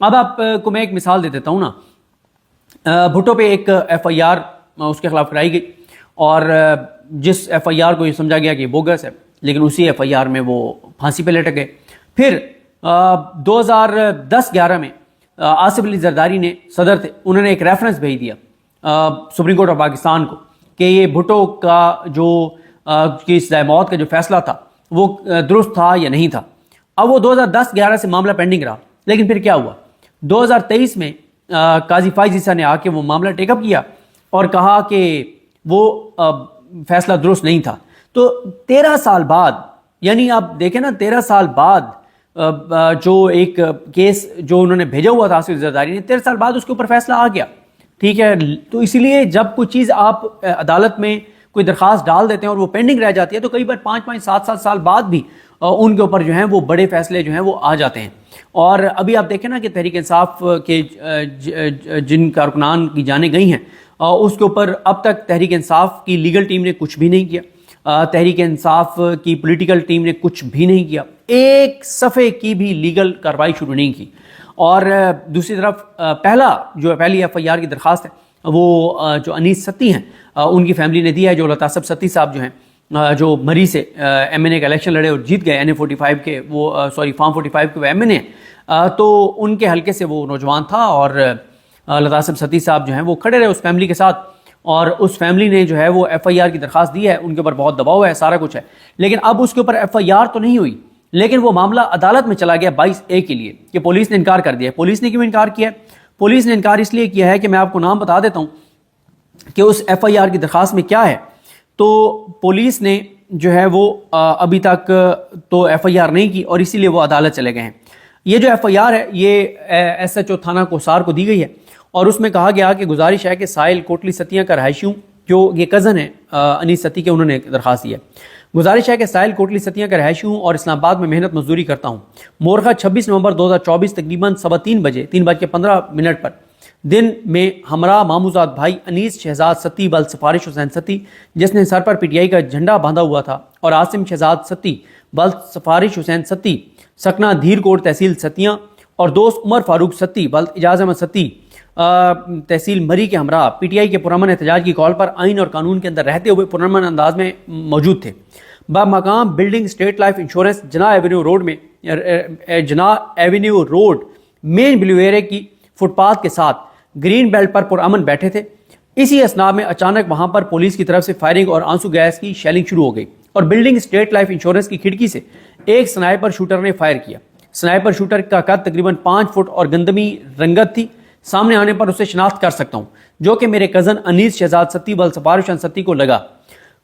اب آپ کو میں ایک مثال دے دیتا ہوں نا. بھٹو پہ ایک FIR اس کے خلاف کرائی گئی اور جس FIR کو یہ سمجھا گیا کہ بوگس ہے، لیکن اسی FIR میں وہ پھانسی پہ لٹک گئے. پھر 2010-11 میں آصف علی زرداری نے صدر تھے، انہوں نے ایک ریفرنس بھیج دیا سپریم کورٹ آف پاکستان کو کہ یہ بھٹو کا جو کی سزائے موت کا جو فیصلہ تھا وہ درست تھا یا نہیں تھا. اب وہ 2010-11 سے معاملہ پینڈنگ رہا، لیکن پھر کیا ہوا 2023 میں قاضی فائز عیسیٰ نے آ کے وہ معاملہ ٹیک اپ کیا اور کہا کہ وہ فیصلہ درست نہیں تھا. تو 13 سال بعد، یعنی آپ دیکھیں نا 13 سال بعد جو ایک کیس جو انہوں نے بھیجا ہوا تھا آصف زرداری نے، 13 سال بعد اس کے اوپر فیصلہ آ گیا. ٹھیک ہے، تو اسی لیے جب کوئی چیز آپ عدالت میں کوئی درخواست ڈال دیتے ہیں اور وہ پینڈنگ رہ جاتی ہے تو کئی بار 5-5 7-7 سال بعد بھی ان کے اوپر جو ہیں وہ بڑے فیصلے جو ہیں وہ آ جاتے ہیں. اور ابھی آپ دیکھیں نا کہ تحریک انصاف کے جن کارکنان کی جانیں گئی ہیں اس کے اوپر اب تک تحریک انصاف کی لیگل ٹیم نے کچھ بھی نہیں کیا، تحریک انصاف کی پولیٹیکل ٹیم نے کچھ بھی نہیں کیا، ایک صفحے کی بھی لیگل کارروائی شروع نہیں کی. اور دوسری طرف پہلی FIR کی درخواست ہے وہ جو انیس ستی ہیں ان کی فیملی نے دی ہے، جو لطاسب ستی صاحب جو ہیں جو مری سے MNA کا الیکشن لڑے اور جیت گئے NA45 کے وہ فارم 45 کے وہ MNA، تو ان کے حلقے سے وہ نوجوان تھا اور لطاسب ستی صاحب جو ہیں وہ کھڑے رہے اس فیملی کے ساتھ، اور اس فیملی نے جو ہے وہ FIR کی درخواست دی ہے، ان کے اوپر بہت دباؤ ہے، سارا کچھ ہے. لیکن اب اس کے اوپر FIR تو نہیں ہوئی، لیکن وہ معاملہ عدالت میں چلا گیا 22A کے لیے کہ پولیس نے انکار کر دیا. پولیس نے کیوں انکار کیا ہے؟ پولیس نے انکار اس لیے کیا ہے کہ میں آپ کو نام بتا دیتا ہوں کہ اس FIR کی درخواست میں کیا ہے. تو پولیس نے جو ہے وہ ابھی تک تو FIR نہیں کی اور اسی لیے وہ عدالت چلے گئے ہیں. یہ جو FIR ہے یہ SHO تھانہ کوسار کو دی گئی ہے اور اس میں کہا گیا کہ گزارش ہے کہ سائل کوٹلی ستیاں کا رہائشی ہوں، جو یہ کزن ہے انیس ستی کے، انہوں نے درخواست دی ہے. گزارش ہے کہ سائل کوٹلی ستیاں کا رہائشی ہوں اور اسلام آباد میں محنت مزدوری کرتا ہوں. مورخہ 26 نومبر 2024 تقریباً 3:15 بجے 3:15 پر دن میں ہمراہ ماموزاد بھائی انیس شہزاد ستی بل سفارش حسین ستی، جس نے سر پر PTI کا جھنڈا باندھا ہوا تھا، اور عاصم شہزاد ستی بل سفارش حسین ستی سکنا دھیر کوٹ تحصیل ستیاں، اور دوست عمر فاروق ستی بل اجاز احمد ستی تحصیل مری کے ہمراہ PTI کے پرامن احتجاج کی کال پر آئین اور قانون کے اندر رہتے ہوئے پرامن انداز میں موجود تھے. بمقام building state life insurance Jinnah avenue road main Blue Area کی فٹ پاتھ کے ساتھ گرین بیلٹ پر پرامن بیٹھے تھے. اسی اسنا میں اچانک وہاں پر پولیس کی طرف سے فائرنگ اور آنسو گیس کی شیلنگ شروع ہو گئی اور بلڈنگ اسٹیٹ لائف انشورنس کی کھڑکی سے ایک سنائپر شوٹر نے فائر کیا. سنائپر شوٹر کا قد تقریباً 5 فٹ اور گندمی رنگت تھی. سامنے آنے پر اسے شناخت کر سکتا ہوں، جو کہ میرے کزن انیس شہزاد ستی بل سفارش حسین ستی کو لگا.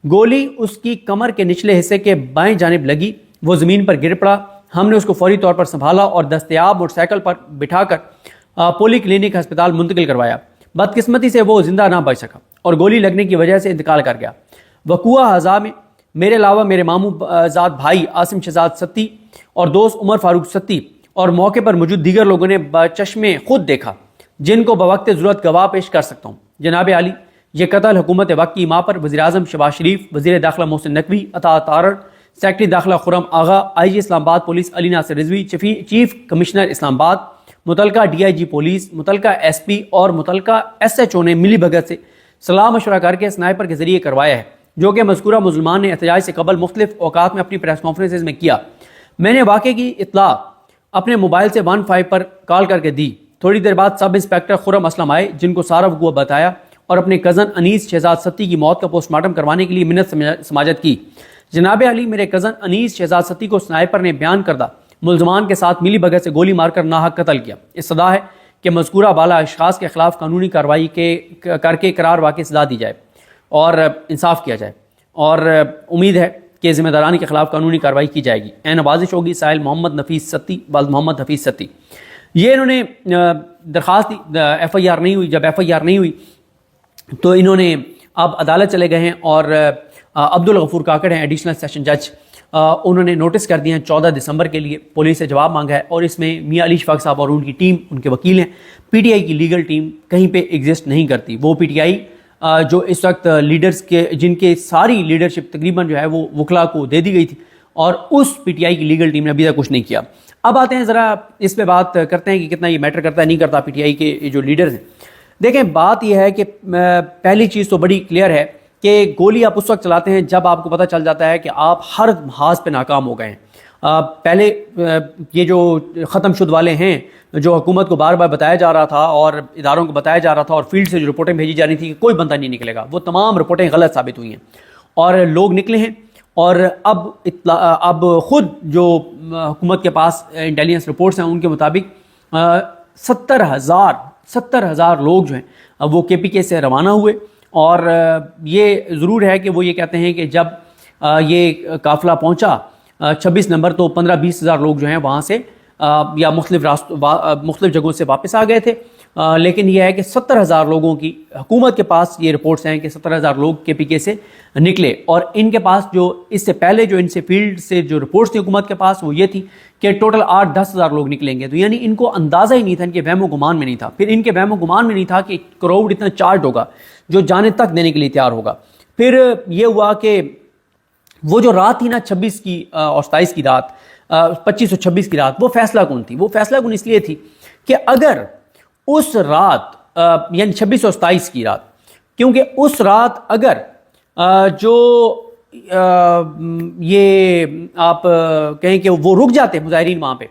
گولی اس کی کمر کے نچلے حصے کے بائیں جانب لگی، وہ زمین پر گر پڑا. ہم نے اس کو فوری طور پر سنبھالا اور دستیاب موٹر سائیکل پر بٹھا کر پولی کلینک ہسپتال منتقل کروایا. بدقسمتی سے وہ زندہ نہ بچ سکا اور گولی لگنے کی وجہ سے انتقال کر گیا. وقوع اعضاء میں میرے علاوہ میرے ماموں زاد بھائی عاصم شہزاد ستی اور دوست عمر فاروق ستی اور موقع پر موجود دیگر لوگوں نے بچشمے خود دیکھا، جن کو بوقت ضرورت گواہ پیش کر سکتا ہوں. جناب عالی، یہ قتل حکومت وقت کی ماں پر وزیر اعظم شہباز شریف، وزیر داخلہ محسن نقوی، عطا تارڑ، سیکرٹری داخلہ خرم آغا، IG اسلام آباد پولیس علی ناصر رضوی، چیف کمشنر اسلام آباد، متعلقہ DIG پولیس، متعلقہ SP اور متعلقہ SHO نے ملی بھگت سے صلاح مشورہ کر کے سنائپر کے ذریعے کروایا ہے، جو کہ مذکورہ مظلومان نے احتجاج سے قبل مختلف اوقات میں اپنی پریس کانفرنسز میں کیا. میں نے واقعے کی اطلاع اپنے موبائل سے 15 پر کال کر کے دی. تھوڑی دیر بعد سب انسپیکٹر خرم اسلم آئے، جن کو سارا وقوع بتایا اور اپنے کزن انیس شہزاد ستی کی موت کا پوسٹ مارٹم کروانے کے لیے منت سماجت کی. جناب علی، میرے کزن انیس شہزاد ستی کو سنائپر نے بیان کردہ ملزمان کے ساتھ ملی بھگت سے گولی مار کر ناحق قتل کیا. استدعا ہے کہ مذکورہ بالا اشخاص کے خلاف قانونی کارروائی کر کے قرار واقع سزا دی جائے اور انصاف کیا جائے، اور امید ہے کہ ذمہ داران کے خلاف قانونی کارروائی کی جائے گی. نوازش ہوگی سائل محمد نفیس ستی بل محمد حفیظ ستی. یہ انہوں نے درخواست دی، FIR نہیں ہوئی. جب FIR نہیں ہوئی تو انہوں نے اب عدالت چلے گئے ہیں اور عبدالغفور کاکڑ ہیں ایڈیشنل سیشن جج، انہوں نے نوٹس کر دیا ہیں 14 دسمبر کے لیے. پولیس سے جواب مانگا ہے اور اس میں میاں علی شفاق صاحب اور ان کی ٹیم، ان کے وکیل ہیں. PTI کی لیگل ٹیم کہیں پہ ایگزسٹ نہیں کرتی. وہ PTI جو اس وقت لیڈرز کے، جن کے ساری لیڈرشپ تقریباً جو ہے وہ وکلا کو دے دی گئی تھی، اور اس پی ٹی آئی کی لیگل ٹیم نے ابھی تک کچھ نہیں کیا. اب آتے ہیں ذرا اس پہ بات کرتے ہیں کہ کتنا یہ میٹر کرتا ہے نہیں کرتا پی ٹی آئی کے جو لیڈرز ہیں. دیکھیں بات یہ ہے کہ پہلی چیز تو بڑی کلیئر ہے کہ گولی آپ اس وقت چلاتے ہیں جب آپ کو پتہ چل جاتا ہے کہ آپ ہر محاذ پہ ناکام ہو گئے ہیں. پہلے یہ جو ختم شد والے ہیں جو حکومت کو بار بار بتایا جا رہا تھا اور اداروں کو بتایا جا رہا تھا اور فیلڈ سے جو رپورٹیں بھیجی جا رہی تھی کہ کوئی بندہ نہیں نکلے گا، وہ تمام رپورٹیں غلط ثابت ہوئی ہیں اور لوگ نکلے ہیں. اور اب خود جو حکومت کے پاس انٹیلیجنس رپورٹس ہیں ان کے مطابق 70,000 لوگ جو ہیں وہ کے پی کے سے روانہ ہوئے. اور یہ ضرور ہے کہ وہ یہ کہتے ہیں کہ جب یہ قافلہ پہنچا 26 نمبر تو 15-20 ہزار لوگ جو ہیں وہاں سے یا مختلف جگہوں سے واپس آ گئے تھے. لیکن یہ ہے کہ 70,000 لوگوں کی حکومت کے پاس یہ رپورٹس ہیں کہ 70,000 لوگ کے پی کے سے نکلے. اور ان کے پاس جو اس سے پہلے جو ان سے فیلڈ سے جو رپورٹس تھی حکومت کے پاس وہ یہ تھی کہ ٹوٹل 8-10 ہزار لوگ نکلیں گے. تو یعنی ان کو اندازہ ہی نہیں تھا، ان کے وہم و گمان میں نہیں تھا. پھر ان کے وہم و گمان میں نہیں تھا کہ کراؤڈ اتنا چارج ہوگا جو جانے تک دینے کے لیے تیار ہوگا. پھر یہ ہوا کہ وہ جو رات تھی نا 26 کی اور 27 کی رات، 25 اور 26 کی رات، وہ فیصلہ کن تھی. وہ فیصلہ کن اس لیے تھی کہ اگر اس رات یعنی 26 اور 27 کی رات، کیونکہ اس رات اگر جو یہ آپ کہیں کہ وہ رک جاتے مظاہرین وہاں پہ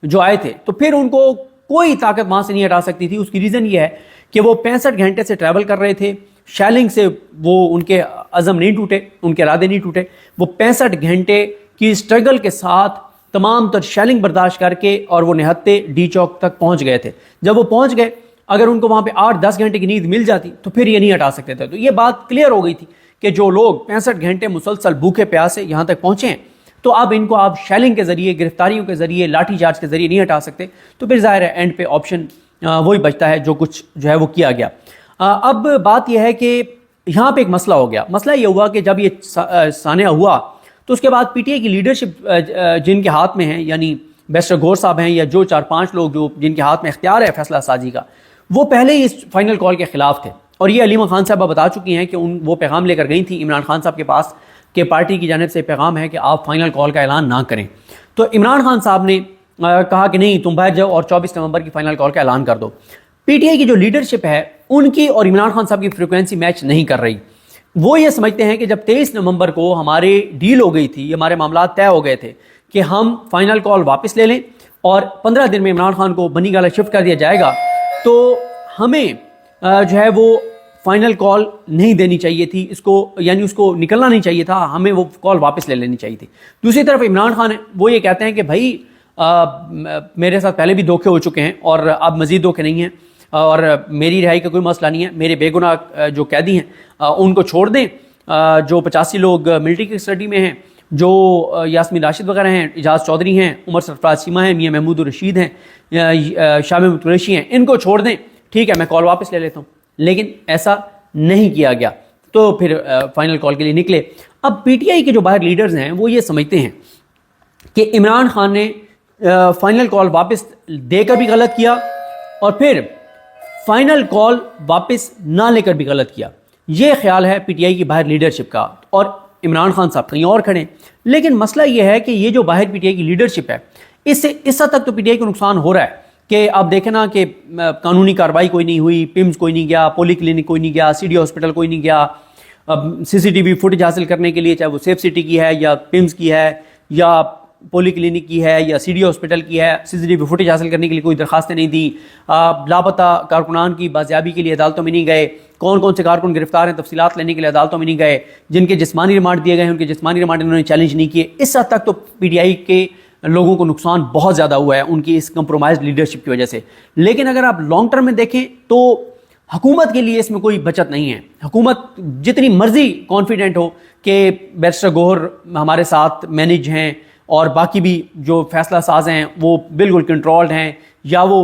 جو آئے تھے تو پھر ان کو کوئی طاقت وہاں سے نہیں ہٹا سکتی تھی. اس کی ریزن یہ ہے کہ وہ 65 گھنٹے سے ٹریول کر رہے تھے. شیلنگ سے وہ ان کے عزم نہیں ٹوٹے، ان کے ارادے نہیں ٹوٹے. وہ 65 گھنٹے کی سٹرگل کے ساتھ تمام تر شیلنگ برداشت کر کے اور وہ نہتے ڈی چوک تک پہنچ گئے تھے. جب وہ پہنچ گئے اگر ان کو وہاں پہ 8-10 گھنٹے کی نیند مل جاتی تو پھر یہ نہیں ہٹا سکتے تھے. تو یہ بات کلیئر ہو گئی تھی کہ جو لوگ 65 گھنٹے مسلسل بھوکے پیاسے یہاں تک پہنچے ہیں تو اب ان کو آپ شیلنگ کے ذریعے، گرفتاریوں کے ذریعے، لاٹھی چارج کے ذریعے نہیں ہٹا سکتے. تو پھر ظاہر ہے اینڈ پہ آپشن وہی بچتا ہے جو کچھ جو ہے وہ کیا گیا. اب بات یہ ہے کہ یہاں پہ ایک مسئلہ ہو گیا. مسئلہ یہ ہوا کہ جب یہ سانحہ ہوا تو اس کے بعد پی ٹی آئی کی لیڈرشپ جن کے ہاتھ میں ہیں، یعنی بیرسٹر گور صاحب ہیں یا جو 4-5 لوگ جو جن کے ہاتھ میں اختیار ہے فیصلہ سازی کا، وہ پہلے ہی اس فائنل کال کے خلاف تھے. اور یہ علیمہ خان صاحبہ بتا چکی ہیں کہ وہ پیغام لے کر گئی تھیں عمران خان صاحب کے پاس کہ پارٹی کی جانب سے پیغام ہے کہ آپ فائنل کال کا اعلان نہ کریں. تو عمران خان صاحب نے کہا کہ نہیں تم بیٹھ جاؤ اور 24 نومبر کی فائنل کال کا اعلان کر دو. پی ٹی آئی کی جو لیڈرشپ ہے ان کی اور عمران خان صاحب کی فریکوینسی میچ نہیں کر رہی. وہ یہ سمجھتے ہیں کہ جب 23 نومبر کو ہمارے ڈیل ہو گئی تھی، ہمارے معاملات طے ہو گئے تھے کہ ہم فائنل کال واپس لے لیں اور 15 دن میں عمران خان کو بنی گالہ شفٹ کر دیا جائے گا، تو ہمیں جو ہے وہ فائنل کال نہیں دینی چاہیے تھی، اس کو یعنی اس کو نکلنا نہیں چاہیے تھا، ہمیں وہ کال واپس لے لینی چاہیے تھی. دوسری طرف عمران خان وہ یہ کہتے ہیں کہ بھائی میرے ساتھ پہلے بھی دھوکے ہو چکے ہیں اور اب مزید دھوکے نہیں ہیں اور میری رہائی کا کوئی مسئلہ نہیں ہے. میرے بے گناہ جو قیدی ہیں ان کو چھوڑ دیں. جو 85 لوگ ملٹری کی کسٹڈی میں ہیں، جو یاسمین راشد وغیرہ ہیں، اعجاز چودھری ہیں، عمر سرفراز چیمہ ہیں، میاں محمود الرشید ہیں، شاہ محمود قریشی ہیں، ان کو چھوڑ دیں. ٹھیک ہے میں کال واپس لے لیتا ہوں. لیکن ایسا نہیں کیا گیا تو پھر فائنل کال کے لیے نکلے. اب پی ٹی آئی کے جو باہر لیڈرز ہیں وہ یہ سمجھتے ہیں کہ عمران خان نے فائنل کال واپس دے کر بھی غلط کیا اور پھر فائنل کال واپس نہ لے کر بھی غلط کیا. یہ خیال ہے پی ٹی آئی کی باہر لیڈرشپ کا اور عمران خان صاحب کہیں اور کھڑے. لیکن مسئلہ یہ ہے کہ یہ جو باہر پی ٹی آئی کی لیڈرشپ ہے اس حد تک تو پی ٹی آئی کو نقصان ہو رہا ہے کہ آپ دیکھیں نا کہ قانونی کارروائی کوئی نہیں ہوئی، پیمز کوئی نہیں گیا، پولی کلینک کوئی نہیں گیا، سی ڈی ہاسپٹل کوئی نہیں گیا. سی سی ٹی وی فوٹیج حاصل کرنے کے لیے چاہے وہ سیف سٹی کی ہے یا پیمز کی ہے یا پولی کلینک کی ہے یا سی ڈی ہاسپٹل کی ہے، سی سی ٹی وی فوٹیج حاصل کرنے کے لیے کوئی درخواستیں نہیں دی. لاپتہ کارکنان کی بازیابی کے لیے عدالتوں میں نہیں گئے. کون کون سے کارکن گرفتار ہیں تفصیلات لینے کے لیے عدالتوں میں نہیں گئے. جن کے جسمانی ریمانڈ دیے گئے ہیں ان کے جسمانی ریمانڈ انہوں نے چیلنج نہیں کیے. اس حد تک تو پی ٹی آئی کے لوگوں کو نقصان بہت زیادہ ہوا ہے ان کی اس کمپرومائزڈ لیڈرشپ کی وجہ سے. لیکن اگر آپ لانگ ٹرم میں دیکھیں تو حکومت کے لیے اس میں کوئی بچت نہیں ہے. حکومت جتنی مرضی کانفیڈنٹ ہو کہ بیرسٹر گوہر ہمارے ساتھ مینیج ہیں اور باقی بھی جو فیصلہ ساز ہیں وہ بالکل کنٹرولڈ ہیں یا وہ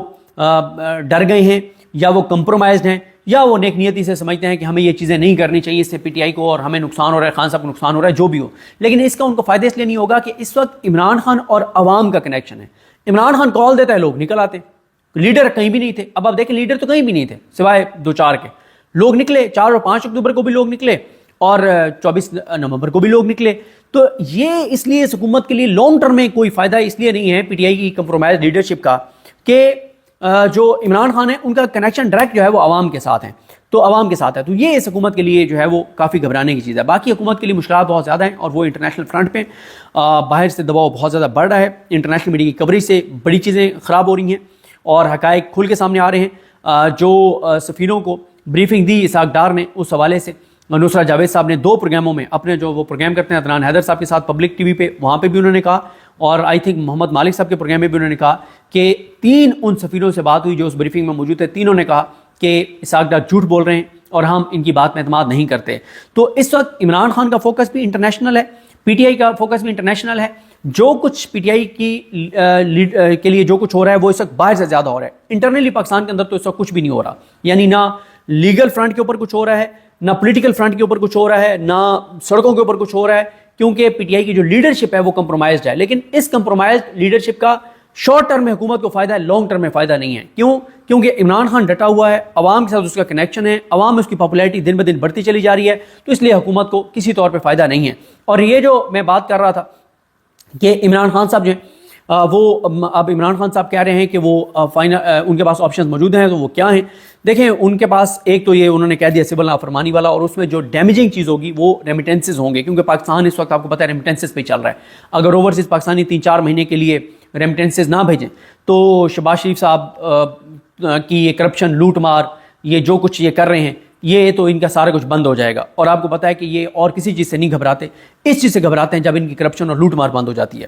ڈر گئے ہیں یا وہ کمپرومائزڈ ہیں یا وہ نیک نیتی سے سمجھتے ہیں کہ ہمیں یہ چیزیں نہیں کرنی چاہیے، اس سے پی ٹی آئی کو اور ہمیں نقصان ہو رہا ہے، خان صاحب کو نقصان ہو رہا ہے، جو بھی ہو. لیکن اس کا ان کو فائدہ اس لیے نہیں ہوگا کہ اس وقت عمران خان اور عوام کا کنیکشن ہے. عمران خان کال دیتا ہے، لوگ نکل آتے. لیڈر کہیں بھی نہیں تھے. اب آپ دیکھیں لیڈر تو کہیں بھی نہیں تھے سوائے 2-4 کے. لوگ نکلے 4 اور 5 اکتوبر کو بھی لوگ نکلے اور 24 نومبر کو بھی لوگ نکلے. تو یہ اس لیے اس حکومت کے لیے لانگ ٹرم میں کوئی فائدہ اس لیے نہیں ہے پی ٹی آئی کی کمپرومائز لیڈرشپ کا کہ جو عمران خان ہے ان کا کنیکشن ڈائریکٹ جو ہے وہ عوام کے ساتھ ہیں, تو عوام کے ساتھ ہے, تو یہ اس حکومت کے لیے جو ہے وہ کافی گھبرانے کی چیز ہے. باقی حکومت کے لیے مشکلات بہت زیادہ ہیں اور وہ انٹرنیشنل فرنٹ پہ باہر سے دباؤ بہت زیادہ بڑھ رہا ہے, انٹرنیشنل میڈیا کی کوریج سے بڑی چیزیں خراب ہو رہی ہیں اور حقائق کھل کے سامنے آ رہے ہیں. جو سفیروں کو بریفنگ دی اسحاق ڈار نے, اس حوالے سے نصرت جاوید صاحب نے 2 پروگراموں میں اپنے جو وہ پروگرام کرتے ہیں عدنان حیدر صاحب کے ساتھ پبلک ٹی وی پہ, وہاں پہ بھی انہوں نے کہا, اور آئی تھنک محمد مالک صاحب کے پروگرام میں بھی انہوں نے کہا کہ 3 ان سفیروں سے بات ہوئی جو اس بریفنگ میں موجود تھے, تینوں نے کہا کہ اسحاق ڈار جھوٹ بول رہے ہیں اور ہم ان کی بات میں اعتماد نہیں کرتے. تو اس وقت عمران خان کا فوکس بھی انٹرنیشنل ہے, پی ٹی آئی کا فوکس بھی انٹرنیشنل ہے. جو کچھ پی ٹی آئی کی کے لیے جو کچھ ہو رہا ہے وہ اس وقت باہر سے زیادہ ہو رہا ہے. انٹرنلی پاکستان کے اندر تو اس وقت کچھ بھی نہیں ہو رہا, یعنی نہ لیگل فرنٹ کے اوپر کچھ ہو رہا ہے, نہ پولیٹیکل فرنٹ کے اوپر کچھ ہو رہا ہے, نہ سڑکوں کے اوپر کچھ ہو رہا ہے, کیونکہ پی ٹی آئی کی جو لیڈرشپ ہے وہ کمپرومائزڈ ہے. لیکن اس کمپرومائزڈ لیڈرشپ کا شارٹ ٹرم میں حکومت کو فائدہ ہے, لانگ ٹرم میں فائدہ نہیں ہے. کیوں؟ کیونکہ عمران خان ڈٹا ہوا ہے, عوام کے ساتھ اس کا کنیکشن ہے, عوام میں اس کی پاپولیرٹی دن بدن بڑھتی چلی جا رہی ہے, تو اس لیے حکومت کو کسی طور پہ فائدہ نہیں ہے. اور یہ جو میں بات کر رہا تھا کہ عمران خان صاحب جو ہیں وہ اب عمران خان صاحب کہہ رہے ہیں کہ وہ ان کے پاس آپشنز موجود ہیں, تو وہ کیا ہیں؟ دیکھیں ان کے پاس ایک تو یہ انہوں نے کہہ دیا سول نافرمانی والا, اور اس میں جو ڈیمیجنگ چیز ہوگی وہ ریمیٹنسز ہوں گے, کیونکہ پاکستان اس وقت آپ کو پتہ ہے ریمیٹنسز پہ چل رہا ہے. اگر اوورسیز پاکستانی 3-4 مہینے کے لیے ریمیٹنسز نہ بھیجیں تو شہباز شریف صاحب کی یہ کرپشن, لوٹ مار, یہ جو کچھ یہ کر رہے ہیں, یہ تو ان کا سارا کچھ بند ہو جائے گا. اور آپ کو پتہ ہے کہ یہ اور کسی چیز سے نہیں گھبراتے, اس چیز سے گھبراتے ہیں جب ان کی کرپشن اور لوٹ مار بند ہو جاتی ہے.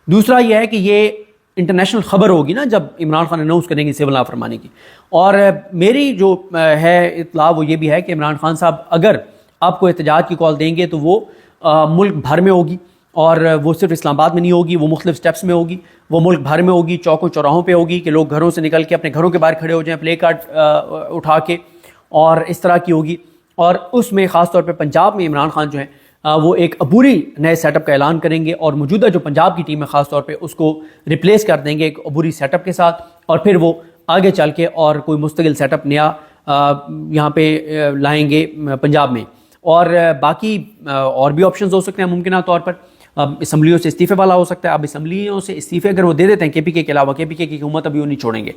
دوسرا یہ ہے کہ یہ انٹرنیشنل خبر ہوگی نا جب عمران خان اناؤنس کریں گے سول نافرمانی کی. اور میری جو ہے اطلاع وہ یہ بھی ہے کہ عمران خان صاحب اگر آپ کو احتجاج کی کال دیں گے تو وہ ملک بھر میں ہوگی, اور وہ صرف اسلام آباد میں نہیں ہوگی, وہ مختلف سٹیپس میں ہوگی, وہ ملک بھر میں ہوگی, چوکوں چوراہوں پہ ہوگی کہ لوگ گھروں سے نکل کے اپنے گھروں کے باہر کھڑے ہو جائیں پلے کارڈ اٹھا کے, اور اس طرح کی ہوگی. اور اس میں خاص طور پہ پنجاب میں عمران خان جو ہیں وہ ایک عبوری نئے سیٹ اپ کا اعلان کریں گے, اور موجودہ جو پنجاب کی ٹیم ہے خاص طور پہ اس کو ریپلیس کر دیں گے ایک عبوری سیٹ اپ کے ساتھ, اور پھر وہ آگے چل کے اور کوئی مستقل سیٹ اپ نیا یہاں پہ لائیں گے پنجاب میں. اور باقی اور بھی آپشنز ہو سکتے ہیں ممکنہ طور پر, اسمبلیوں سے استعفے والا ہو سکتا ہے. اب اسمبلیوں سے استعفے اگر وہ دے دیتے ہیں کے پی کے علاوہ, کے پی کے کی حکومت ابھی وہ نہیں چھوڑیں گے,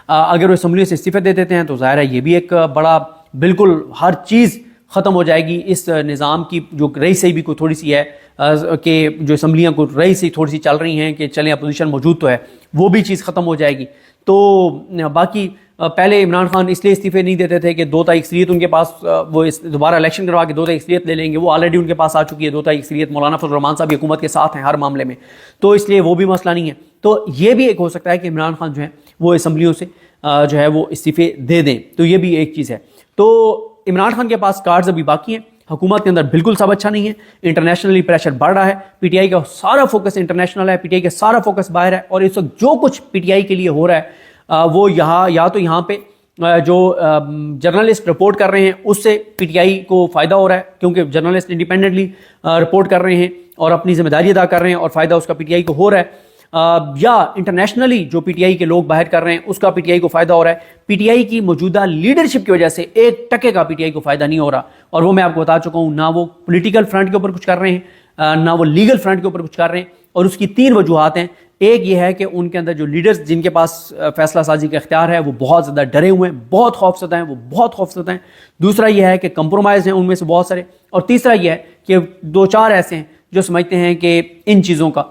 اگر وہ اسمبلیوں سے استعفے دے دیتے ہیں تو ظاہر ہے یہ بھی ایک بڑا بالکل ہر چیز ختم ہو جائے گی اس نظام کی. جو رہی صحیح بھی کوئی تھوڑی سی ہے کہ جو اسمبلیاں کو رہی صحیح تھوڑی سی چل رہی ہیں کہ چلیں اپوزیشن موجود تو ہے, وہ بھی چیز ختم ہو جائے گی. تو باقی پہلے عمران خان اس لیے استعفے نہیں دیتے تھے کہ 2 تائی اکثریت ان کے پاس, وہ دوبارہ الیکشن کروا کے 2 تائی اکثریت لے لیں گے, وہ آلریڈی ان کے پاس آ چکی ہے 2 تائی اکثریت. مولانا فضل الرحمان صاحب حکومت کے ساتھ ہیں ہر معاملے میں, تو اس لیے وہ بھی مسئلہ نہیں ہے. تو یہ بھی ایک ہو سکتا ہے کہ عمران خان جو ہے وہ اسمبلیوں سے جو ہے وہ استعفے دے دیں, تو یہ بھی ایک چیز ہے. تو عمران خان کے پاس کارڈز ابھی باقی ہیں, حکومت کے اندر بالکل سب اچھا نہیں ہے, انٹرنیشنلی پریشر بڑھ رہا ہے, پی ٹی آئی کا سارا فوکس انٹرنیشنل ہے, پی ٹی آئی کا سارا فوکس باہر ہے, اور اس وقت جو کچھ پی ٹی آئی کے لیے ہو رہا ہے وہ یا تو یہاں پہ جو جرنلسٹ رپورٹ کر رہے ہیں اس سے پی ٹی آئی کو فائدہ ہو رہا ہے, کیونکہ جرنلسٹ انڈیپینڈنٹلی رپورٹ کر رہے ہیں اور اپنی ذمہ داری ادا کر رہے ہیں, اور فائدہ اس کا پی ٹی آئی کو ہو رہا ہے, یا انٹرنیشنلی جو پی ٹی آئی کے لوگ باہر کر رہے ہیں اس کا پی ٹی آئی کو فائدہ ہو رہا ہے. پی ٹی آئی کی موجودہ لیڈرشپ کی وجہ سے 1 ٹکے کا پی ٹی آئی کو فائدہ نہیں ہو رہا, اور وہ میں آپ کو بتا چکا ہوں, نہ وہ پولیٹیکل فرنٹ کے اوپر کچھ کر رہے ہیں, نہ وہ لیگل فرنٹ کے اوپر کچھ کر رہے ہیں. اور اس کی 3 وجوہات ہیں. ایک یہ ہے کہ ان کے اندر جو لیڈرز جن کے پاس فیصلہ سازی کا اختیار ہے وہ بہت زیادہ ڈرے ہوئے ہیں, بہت خوفزدہ ہیں, دوسرا یہ ہے کہ کمپرومائز ہیں ان میں سے بہت سارے, اور تیسرا یہ ہے کہ 2-4 ایسے ہیں جو سمجھتے ہیں کہ ان چیزوں کا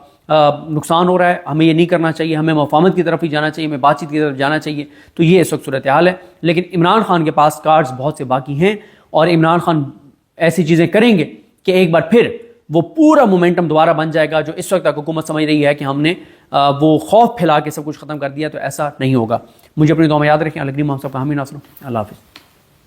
نقصان ہو رہا ہے, ہمیں یہ نہیں کرنا چاہیے, ہمیں مفاہمت کی طرف ہی جانا چاہیے, ہمیں بات چیت کی طرف جانا چاہیے. تو یہ اس وقت صورتحال ہے. لیکن عمران خان کے پاس کارڈز بہت سے باقی ہیں, اور عمران خان ایسی چیزیں کریں گے کہ ایک بار پھر وہ پورا مومنٹم دوبارہ بن جائے گا. جو اس وقت تک حکومت سمجھ رہی ہے کہ ہم نے وہ خوف پھیلا کے سب کچھ ختم کر دیا, تو ایسا نہیں ہوگا. مجھے اپنی دعا میں یاد رکھیں. الگری محمد صاحب کا حامی ناصر. اللہ حافظ.